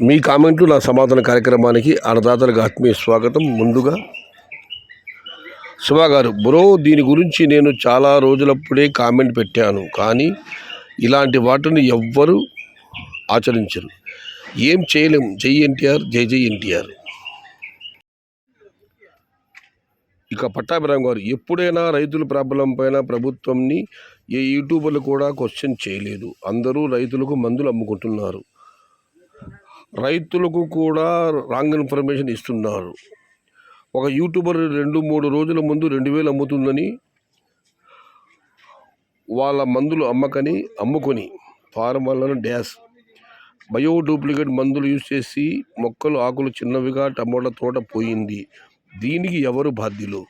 మీ కామెంట్లు నా సమాధాన కార్యక్రమానికి అన్నదాతలకు ఆత్మీయ స్వాగతం. ముందుగా శివ గారు, బ్రో, దీని గురించి నేను చాలా రోజులప్పుడే కామెంట్ పెట్టాను, కానీ ఇలాంటి వాటిని ఎవ్వరూ ఆచరించరు. ఏం చేయలేం. జై ఎన్టీఆర్, జై జై ఎన్టీఆర్. ఇక పట్టాభిరామ్ గారు, ఎప్పుడైనా రైతుల ప్రాబ్లం పైన ప్రభుత్వంని ఏ యూట్యూబర్లు కూడా క్వశ్చన్ చేయలేదు. అందరూ రైతులకు మందులు అమ్ముకుంటున్నారు, రైతులకు కూడా రాంగ్ ఇన్ఫర్మేషన్ ఇస్తున్నారు. ఒక యూట్యూబర్ 2-3 రోజుల ముందు 2000 అమ్ముతుందని వాళ్ళ మందులు అమ్ముకొని ఫారం వలన బయో డూప్లికేట్ మందులు యూజ్ చేసి మొక్కలు ఆకులు చిన్నవిగా టమోటా తోట పోయింది. దీనికి ఎవరు బాధ్యులు?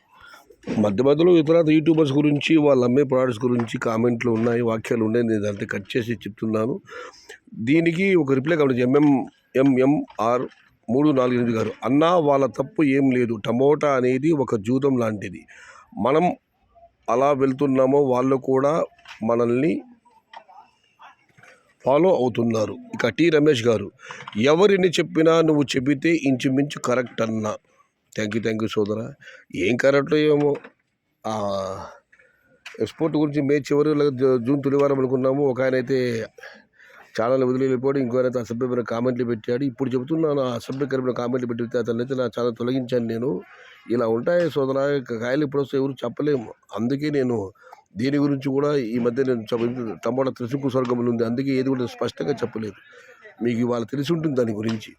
మధ్యలో ఇతర యూట్యూబర్స్ గురించి, వాళ్ళు అమ్మే ప్రోడక్ట్స్ గురించి కామెంట్లు ఉన్నాయి, వాక్యాలు ఉన్నాయి. నేను అంతే కట్ చేసి చెప్తున్నాను. దీనికి ఒక రిప్లై కావాలి. MMR 348 గారు, అన్నా వాళ్ళ తప్పు ఏం లేదు. టమోటా అనేది ఒక జూదం లాంటిది. మనం అలా వెళ్తున్నామో వాళ్ళు కూడా మనల్ని ఫాలో అవుతున్నారు. ఇక టి రమేష్ గారు, ఎవరిని చెప్పినా నువ్వు చెబితే ఇంచుమించు కరెక్ట్ అన్నా. థ్యాంక్ యూ సోదరా. ఏం కరెక్ట్ ఏమో. ఎక్స్పోర్ట్ గురించి మే చివరి జూన్ తొలి వారం అనుకున్నాము. ఒక ఆయన అయితే ఛానల్ వదిలి వెళ్ళిపోయాడు, ఇంకో ఆయన అసభ్యమైన కామెంట్లు పెట్టాడు. ఇప్పుడు చెబుతున్నాను, అసభ్యకరమైన కామెంట్లు పెట్టి అతనైతే నా ఛానల్ తొలగించాను నేను. ఇలా ఉంటాయి సోదరా, కాయలు ఇప్పుడు వస్తే ఎవరు చెప్పలేము. అందుకే నేను దీని గురించి కూడా ఈ మధ్య నేను టమోటా త్రిశంకు స్వర్గంలో ఉంది, అందుకే ఏది కూడా స్పష్టంగా చెప్పలేదు. మీకు ఇవాళ తెలిసి ఉంటుంది దాని గురించి.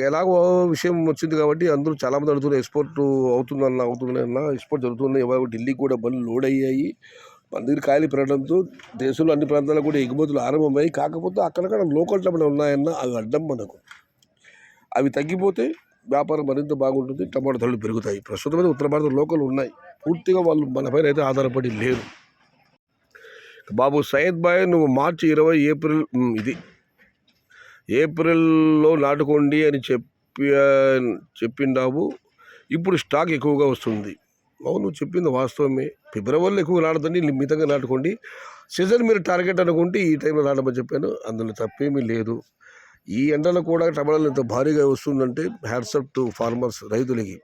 ఎలాగో విషయం వచ్చింది కాబట్టి అందరూ చాలామంది అడుగుతున్నారు, ఎక్స్పోర్ట్ అవుతుందన్నా ఎక్స్పోర్ట్ జరుగుతుంది. ఎవరు ఢిల్లీకి కూడా బండ్లు లోడ్ అయ్యాయి. మన దగ్గర కాయలు పెరగడంతో దేశంలో అన్ని ప్రాంతాలకు కూడా ఎగుమతులు ఆరంభమయ్యాయి. కాకపోతే అక్కడక్కడ లోకల్ టమాటా ఉన్నాయన్న అవి అడ్డం మనకు. అవి తగ్గిపోతే వ్యాపారం మరింత బాగుంటుంది, టమాటా ధరలు పెరుగుతాయి. ప్రస్తుతం అయితే ఉత్తర భారత లోకల్ ఉన్నాయి, పూర్తిగా వాళ్ళు మన పైన అయితే ఆధారపడి లేరు. బాబు సయ్యద్ బాయ్, నువ్వు మార్చి 20 ఏప్రిల్లో నాటుకోండి అని చెప్పిండావు. ఇప్పుడు స్టాక్ ఎక్కువగా వస్తుంది. అవును, చెప్పింది వాస్తవమే. ఫిబ్రవరిలో ఎక్కువ నాటుదండి, మితంగా నాటుకోండి. సీజన్ మీరు టార్గెట్ అనుకుంటే ఈ టైంలో నాటమని చెప్పాను, అందులో తప్పేమీ లేదు. ఈ ఎండలో కూడా టమాటాలు ఇంత భారీగా వస్తుందంటే హ్యాట్సప్ టు ఫార్మర్స్, రైతులకి.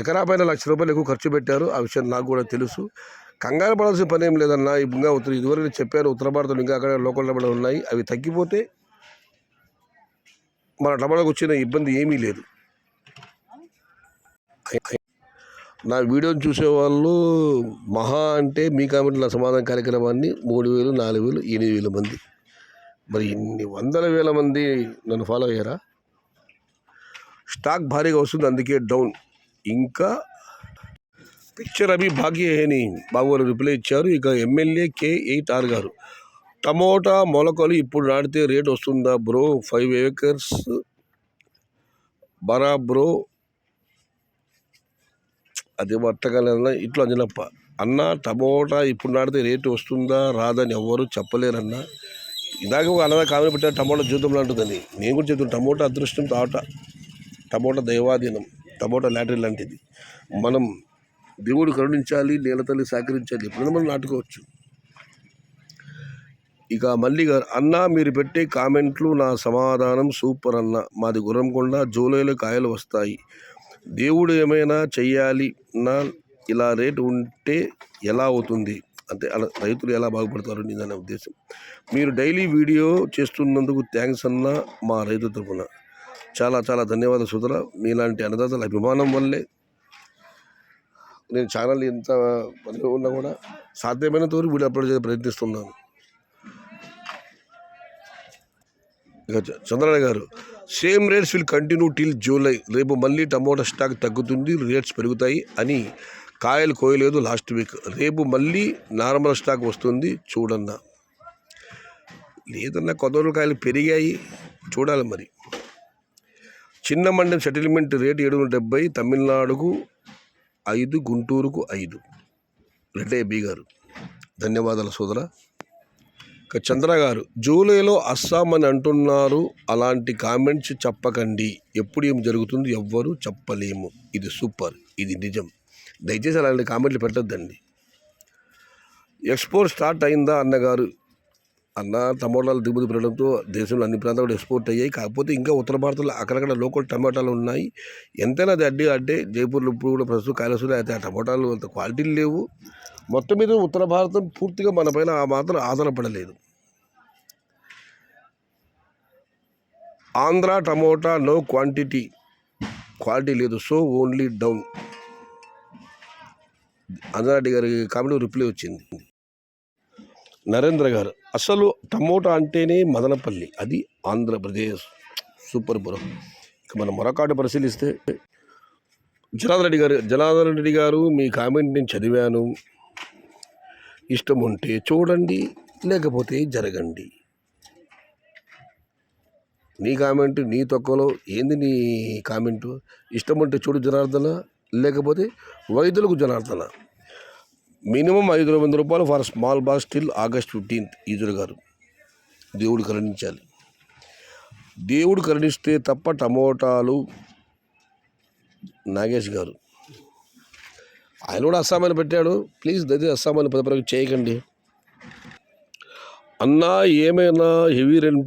ఎకరా పైన ₹1,00,000 ఎక్కువ ఖర్చు పెట్టారు. ఆ విషయం నాకు కూడా తెలుసు. కంగారు పడాల్సిన పని ఏం లేదన్నా. ఇంకా ఇదివరకు చెప్పాను, ఉత్తర భారతంలో ఇంకా అక్కడ లోకల్ టమాటాలు ఉన్నాయి. అవి తగ్గిపోతే మన టమాటాకు వచ్చిన ఇబ్బంది ఏమీ లేదు. నా వీడియోని చూసేవాళ్ళు మహా అంటే మీ కామెంట్ నా సమాధాన కార్యక్రమాన్ని 3,000, 4,000, 8,000 మంది. మరి ఇన్ని వందల వేల మంది నన్ను ఫాలో అయ్యారా? స్టాక్ భారీగా వస్తుంది, అందుకే డౌన్. ఇంకా పిక్చర్ అవి భాగ్యహేని బాబు గారు రిప్లై ఇచ్చారు. ఇక ఎమ్మెల్యే K8R గారు, టమోటా మొలకలు ఇప్పుడు నాటితే రేట్ వస్తుందా బ్రో? 5 acres బరా bro. అది వర్తకాలన్నా ఇట్లా అంజనప్ప అన్న, టమోటా ఇప్పుడు నాటితే రేటు వస్తుందా రాదని ఎవ్వరూ చెప్పలేరన్నా. ఇలాగ అన్నదా కామెంట్ పెట్టారు, టమోటా జీవితం లాంటిదని. నేను కూడా చెప్తున్నాను, టమోటా అదృష్టం తాట, టమోటా దైవాధీనం, టమోటా లాటరీ లాంటిది. మనం దేవుడు కరుణించాలి, నేలతల్లి సహకరించాలి, ఎప్పుడైనా మనం నాటుకోవచ్చు. ఇక మళ్ళీ గారు, అన్న మీరు పెట్టే కామెంట్లు నా సమాధానం సూపర్ అన్న. మాది గుర్రంకొండ, జూలైలో కాయలు వస్తాయి. దేవుడు ఏమైనా చెయ్యాలి నా. ఇలా రేటు ఉంటే ఎలా అవుతుంది? అంటే అలా రైతులు ఎలా బాగుపడతారు నిజనే ఉద్దేశం. మీరు డైలీ వీడియో చేస్తున్నందుకు థ్యాంక్స్ అన్న, మా రైతు తరపున. చాలా చాలా ధన్యవాదాలు సోదరా. మీలాంటి అన్నదాతల అభిమానం వల్లే నేను ఛానల్ ఎంత పనిలో ఉన్నా కూడా సాధ్యమైనంత వరకు వీడియో అప్లోడ్ చేసే ప్రయత్నిస్తున్నాను. ఇక చంద్రయ్య గారు, same rates will continue till July. రేపు మళ్ళీ టమోటా స్టాక్ తగ్గుతుంది, రేట్స్ పెరుగుతాయి అని కాయలు కోయలేదు లాస్ట్ వీక్. రేపు మళ్ళీ నార్మల్ స్టాక్ వస్తుంది చూడన్నా. లేదన్నా, కొత్త కాయలు పెరిగాయి, చూడాలి మరి. చిన్న మండలం సెటిల్మెంట్ రేటు 770, తమిళనాడుకు 5, గుంటూరుకు 5. రెడ్డయ్య బి గారు, ధన్యవాదాలు సోదరా. చంద్ర గారు, జూలైలో అస్సాం అని అంటున్నారు, అలాంటి కామెంట్స్ చెప్పకండి. ఎప్పుడు ఏం జరుగుతుందో ఎవ్వరూ చెప్పలేము. ఇది సూపర్, ఇది నిజం. దయచేసి అలాంటి కామెంట్లు పెట్టద్దండి. ఎక్స్పోర్ట్ స్టార్ట్ అయిందా అన్నగారు? అన్న టమోటాలు దిగుమతి పెరగడంతో దేశంలో అన్ని ప్రాంతాలు ఎక్స్పోర్ట్ అయ్యాయి. కాకపోతే ఇంకా ఉత్తర భారతంలో అక్కడక్కడ లోకల్ టమాటాలు ఉన్నాయి. ఎంతైనా అది అడ్డే జైపూర్లో ఇప్పుడు కూడా ప్రస్తుతం కాయలు అయితే ఆ టమోటాలు అంత క్వాలిటీలు లేవు. మొత్తం మీద ఉత్తర భారతం పూర్తిగా మన పైన ఆ మాత్రం ఆధారపడలేదు. ఆంధ్ర టమోటా నో క్వాలిటీ లేదు, సో ఓన్లీ డౌన్. అంజనారెడ్డి గారి కామెంట్ రిప్లై వచ్చింది. నరేంద్ర గారు, అసలు టమోటా అంటేనే మదనపల్లి, అది ఆంధ్రప్రదేశ్. Super bro. ఇక మనం మరొకటి పరిశీలిస్తే జనార్దన్ రెడ్డి గారు మీ కామెంట్ నేను చదివాను. ఇష్టం ఉంటే చూడండి, లేకపోతే జరగండి. నీ కామెంట్ నీ తొక్కలో ఏంది నీ కామెంటు? ఇష్టం ఉంటే చూడు జనార్దన, లేకపోతే వైద్యులకు జనార్దన. మినిమం 500 రూపాయలు for small box till August 15th. Eshwar గారు, దేవుడు కరుణించాలి. దేవుడు కరుణిస్తే తప్ప టమోటాలు. నాగేష్ గారు, ఆయన కూడా అస్సామని పెట్టాడు. ప్లీజ్ దయచేసి అస్సామని పదపరకు చేయకండి. అన్నా ఏమైనా హెవీ రెయిన్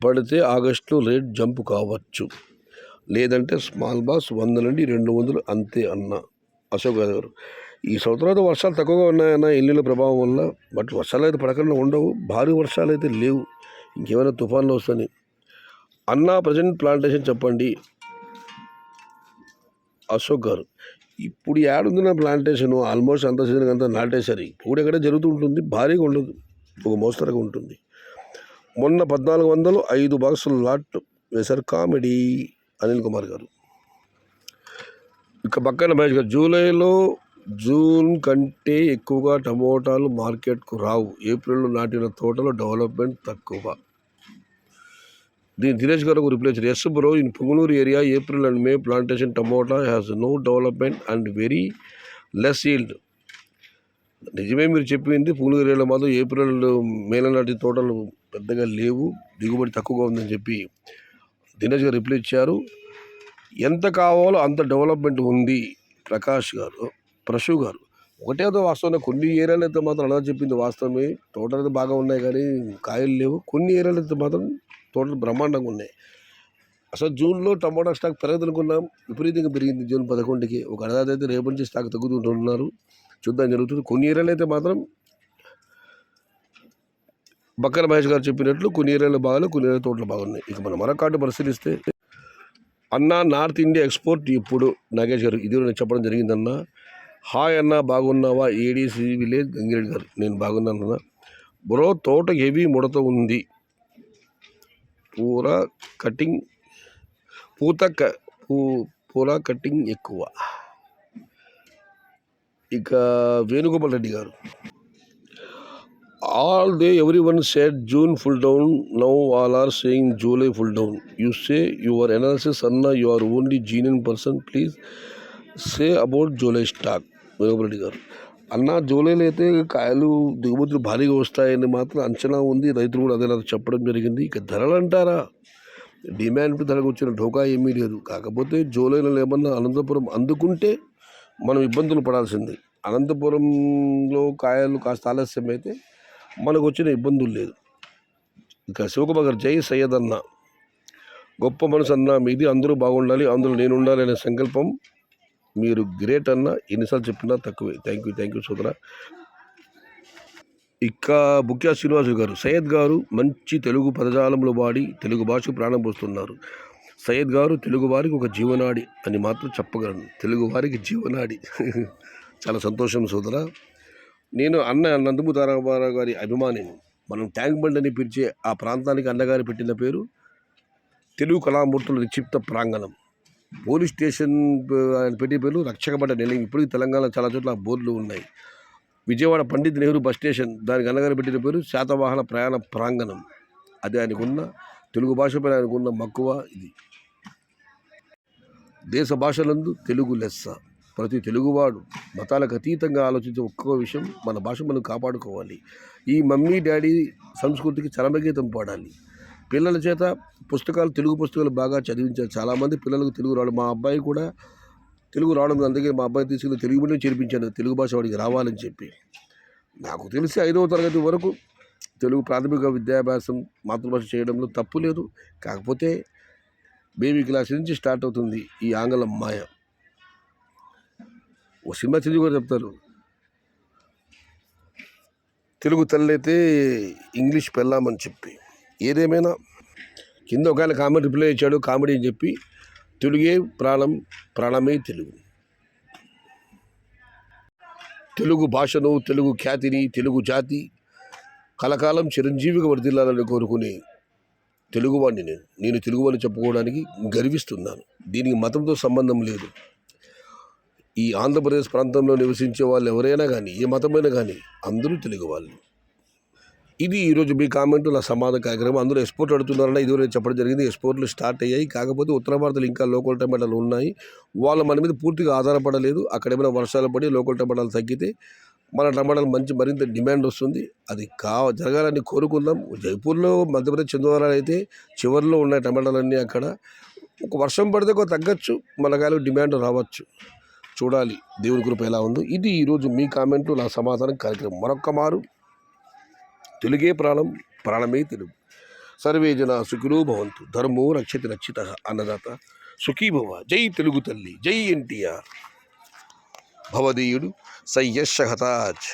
పడితే ఆగస్టులో రేట్ జంప్ కావచ్చు, లేదంటే స్మాల్ బాక్స్ 100 నుండి 200 అంతే అన్న. అశోక్ గారు, ఈ సంవత్సరాలు వర్షాలు తక్కువగా ఉన్నాయన్న ఎల్లిల ప్రభావం వల్ల. బట్ వర్షాలు అయితే పడకుండా ఉండవు, భారీ వర్షాలు అయితే లేవు. ఇంకేమైనా తుఫాన్లు వస్తాయి అన్న. ప్రజెంట్ ప్లాంటేషన్ చెప్పండి. అశోక్ గారు, ఇప్పుడు ఏడుంది ప్లాంటేషన్? ఆల్మోస్ట్ అంత సీజన్ అంతా నాటేశారు. ఇప్పుడు ఎక్కడ జరుగుతూ ఉంటుంది, భారీగా ఉండదు, ఒక మోస్తరుగా ఉంటుంది. మొన్న 1400 5 బాక్సులు లాట్ వేశారు. కామెడీ. అనిల్ కుమార్ గారు, ఇక పక్కన మహేష్ గారు, జూన్ కంటే ఎక్కువగా టమోటాలు మార్కెట్కు రావు. ఏప్రిల్లో నాటిన తోటలో డెవలప్మెంట్ తక్కువ. దీని దినేష్ గారు రిప్లై చేశారు. Yes bro, in Punganur area April and May plantation tomato has no development and very less yield. నిజమే మీరు చెప్పింది. పుంగనూరు ఏరియాలో మాత్రం ఏప్రిల్ మేల నాటి తోటలు పెద్దగా లేవు, దిగుబడి తక్కువగా ఉందని చెప్పి దినేష్ గారు రిప్లై ఇచ్చారు. ఎంత కావాలో అంత డెవలప్మెంట్ ఉంది. ప్రశు గారు, ఒకటే వాస్తవం. కొన్ని ఏరియాలు అయితే మాత్రం అలా చెప్పింది వాస్తవమే, తోటలు అయితే బాగా ఉన్నాయి కానీ కాయలు లేవు. కొన్ని ఏరియాలు అయితే మాత్రం తోటలు బ్రహ్మాండంగా ఉన్నాయి. అసలు జూన్లో టమోటా స్టాక్ పెరగదనుకున్నాం, విపరీతంగా పెరిగింది. జూన్ 11కి ఒక అర్ధాది అయితే రేపటి నుంచి స్టాక్ తగ్గుతుంటున్నారు. చూద్దాం జరుగుతుంది. కొన్ని ఏరియాలు అయితే మాత్రం బక్కల మహేష్ గారు చెప్పినట్లు కొన్ని ఏరియాలు బాగాలేదు, కొన్ని ఏరియాలు తోటలు బాగున్నాయి. ఇక మనం మరొకటి పరిశీలిస్తే అన్న నార్త్ ఇండియా ఎక్స్పోర్ట్ ఇప్పుడు. నాగేష్ గారు, ఇది నేను చెప్పడం జరిగిందన్న. హాయ్ అన్న, బాగున్నావా? ఏడీసీ విలేజ్ గంగిరెడ్డి గారు, నేను బాగున్నాను అన్న. బ్రో, తోట హెవీ ముడత ఉంది, పూర కటింగ్ ఎక్కువ. ఇక వేణుగోపాల్ రెడ్డి గారు, all day everyone said June full down, now all are saying July full down. You say your analysis, Anna, you are only genuine person, please say about July stock. Venugopal గారు, అన్న జూలైలో అయితే కాయలు దిగుమతులు భారీగా వస్తాయని మాత్రం అంచనా ఉంది. రైతులు కూడా అదే చెప్పడం జరిగింది. ఇక ధరలు అంటారా, డిమాండ్ ధరకు వచ్చిన ఢోకా ఏమీ లేదు. కాకపోతే జూలైలో ఏమన్నా అనంతపురం అందుకుంటే మనం ఇబ్బందులు పడాల్సింది. అనంతపురంలో కాయలు కాస్త ఆలస్యం అయితే మనకు వచ్చిన ఇబ్బందులు లేదు. ఇక శివకుమార్ గారు, జై సయ్యద్ అన్న, గొప్ప మనసు అన్న మీది, అందరూ బాగుండాలి, అందులో నేను ఉండాలి అనే సంకల్పం, మీరు గ్రేట్ అన్న, ఎన్నిసార్లు చెప్పినా తక్కువే. థ్యాంక్ యూ సోదరా. ఇక బుక్యా శ్రీనివాసు గారు, సయ్యద్ గారు మంచి తెలుగు పదజాలంలో వాడి తెలుగు భాషకు ప్రాణం పోస్తున్నారు. సయ్యద్ గారు తెలుగు వారికి ఒక జీవనాడి అని మాత్రం చెప్పగలను. తెలుగు వారికి జీవనాడి. చాలా సంతోషం సోదరా. నేను అన్న నందమూరి తారకరామారావు గారి అభిమానిని. మనం ట్యాంక్ బండ్ అని పిలిచే ఆ ప్రాంతానికి అన్నగారు పెట్టిన పేరు తెలుగు కళామూర్తుల నిక్షిప్త ప్రాంగణం. పోలీస్ స్టేషన్ ఆయన పెట్టే పేరు రక్షకబడ్డ నిలయం. ఇప్పటికీ తెలంగాణ చాలా చోట్ల బోర్డులు ఉన్నాయి. విజయవాడ పండిత్ నెహ్రూ బస్ స్టేషన్, దానికి అన్నగారు పెట్టిన పేరు శాతవాహన ప్రయాణ ప్రాంగణం. అది ఆయనకున్న తెలుగు భాషపై ఆయనకున్న మక్కువ. ఇది దేశ భాషలందు తెలుగు లెస్స. ప్రతి తెలుగువాడు మతాలకు అతీతంగా ఆలోచించే ఒక్క విషయం, మన భాష మనం కాపాడుకోవాలి. ఈ మమ్మీ డాడీ సంస్కృతికి చరమగీతం పాడాలి. పిల్లల చేత తెలుగు పుస్తకాలు బాగా చదివించారు. చాలామంది పిల్లలకు తెలుగు రావడం, మా అబ్బాయి కూడా తెలుగు రావడం, అందుకే మా అబ్బాయి తీసుకుని తెలుగు మీడియం చేర్పించాను, తెలుగు భాష వాడికి రావాలని చెప్పి. నాకు తెలిసి 5వ తరగతి వరకు తెలుగు ప్రాథమిక విద్యాభ్యాసం మాతృభాష చేయడంలో తప్పు లేదు. కాకపోతే బేబీ క్లాస్ నుంచి స్టార్ట్ అవుతుంది ఈ ఆంగ్లం మాయ. ఓ సినిమా చిరంజీవి కూడా చెప్తారు, తెలుగు తల్లైతే ఇంగ్లీష్ పెళ్ళామని చెప్పి. ఏదేమైనా కింద ఒక ఆయన కామెంట్ రిప్లై ఇచ్చాడు కామెడీ అని చెప్పి, తెలుగే ప్రాణం, ప్రాణమే తెలుగు. తెలుగు భాషను, తెలుగు ఖ్యాతిని, తెలుగు జాతి కలకాలం చిరంజీవిగా వర్ధిల్లాలని కోరుకునే తెలుగువాడిని నేను తెలుగువాడిని చెప్పుకోవడానికి గర్విస్తున్నాను. దీనికి మతంతో సంబంధం లేదు. ఈ ఆంధ్రప్రదేశ్ ప్రాంతంలో నివసించే వాళ్ళు ఎవరైనా కానీ, ఏ మతమైనా కానీ అందరూ తెలుగు వాళ్ళు. ఇది ఈరోజు మీ కామెంటు నా సమాధాన కార్యక్రమం. అందరూ ఎక్స్పోర్ట్ అడుగుతున్నారన్న ఇదివరకు చెప్పడం జరిగింది. ఎక్స్పోర్ట్లు స్టార్ట్ అయ్యాయి. కాకపోతే ఉత్తర భారత్లో ఇంకా లోకల్ టమాటాలు ఉన్నాయి. వాళ్ళు మన మీద పూర్తిగా ఆధారపడలేదు. అక్కడ ఏమైనా వర్షాలు పడి లోకల్ టమాటాలు తగ్గితే మన టమాటాలు మరింత డిమాండ్ వస్తుంది. అది జరగాలని కోరుకుందాం. జైపూర్లో మధ్యప్రదేశ్ చంద్రవారాలు అయితే చివరిలో ఉన్నాయి టమాటాలన్నీ. అక్కడ ఒక వర్షం పడితే కొంత తగ్గచ్చు, మనకాయలు డిమాండ్ రావచ్చు. చూడాలి దేవుని కృప ఎలా ఉందో. ఇది ఈరోజు మీ కామెంటు నా సమాధానం కార్యక్రమం. మరొక్క మారు, తెలుగే ప్రాణం, ప్రాణమే తెలుగు. సర్వే జన సుఖినో భవంతు. ధర్మో రక్షతి రక్షితః. అన్నదాత సుఖీభవ. జై తెలుగు తల్లి, జై ఎన్టీఆర్. భవదీయుడు సయ్యద్ షహతాజ్.